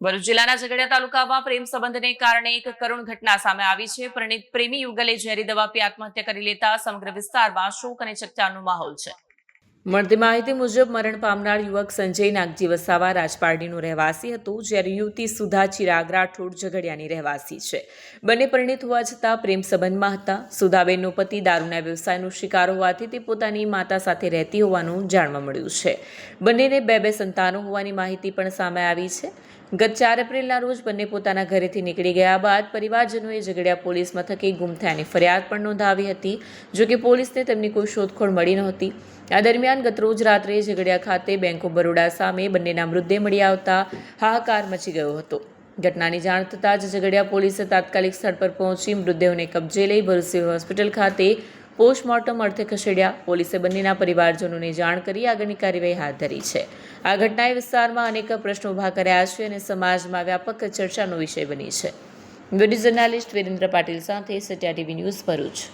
ભરૂચ જિલ્લાના ઝઘડિયા તાલુકામાં પ્રેમ સંબંધને કારણે એક કરુણ ઘટના સામે આવી છે. પરિણીત પ્રેમી યુગલે ઝેરી દવા પી આત્મહત્યા કરી લેતા સમગ્ર વિસ્તારમાં શોક અને ચકચારનો માહોલ છે. મળતી માહિતી મુજબ મરણ પામનાર યુવક સંજય નાગજી વસાવા રાજપારડીનો રહેવાસી હતો, જ્યારે યુવતી સુધા ચિરાગ રાઠોડ ઝઘડિયાની રહેવાસી છે. બંને પરિણીત હોવા છતાં પ્રેમ સંબંધમાં હતા. સુધાબેનનો પતિ દારૂના વ્યવસાયનો શિકાર હોવાથી તે પોતાની માતા સાથે રહેતી હોવાનું જાણવા મળ્યું છે. બંનેને બે સંતાનો હોવાની માહિતી પણ સામે આવી છે. ગત 4 એપ્રિલના રોજ બંને પોતાના ઘરેથી નીકળી ગયા બાદ પરિવારજનોએ ઝઘડિયા પોલીસ મથકે ગુમ થયાની ફરિયાદ પણ નોંધાવી હતી. જોકે પોલીસને તેમની કોઈ શોધખોળ મળી નહોતી. આ દરમિયાન ગતરોજ રાત્રે ઝઘડિયા ખાતે બેંક ઓફ બરોડા સામે બંનેના મૃતદેહ મળી આવતા હાહાકાર મચી ગયો હતો. ઘટનાની જાણ થતાં જ ઝઘડિયા પોલીસે તાત્કાલિક સ્થળ પર પહોંચી મૃતદેહોને કબજે લઈ ભરૂચ સિવિલ હોસ્પિટલ ખાતે પોસ્ટમોર્ટમ અર્થે ખસેડ્યા. પોલીસે બંનેના પરિવારજનોને જાણ કરી આગળની કાર્યવાહી હાથ ધરી છે. આ ઘટનાએ વિસ્તારમાં અનેક પ્રશ્નો ઊભા કર્યા છે અને સમાજમાં વ્યાપક ચર્ચાનો વિષય બની છે. વિડીયો જર્નાલિસ્ટ વિરેન્દ્ર પાટીલ સાથે સત્યા ટીવી ન્યૂઝ ભરૂચ.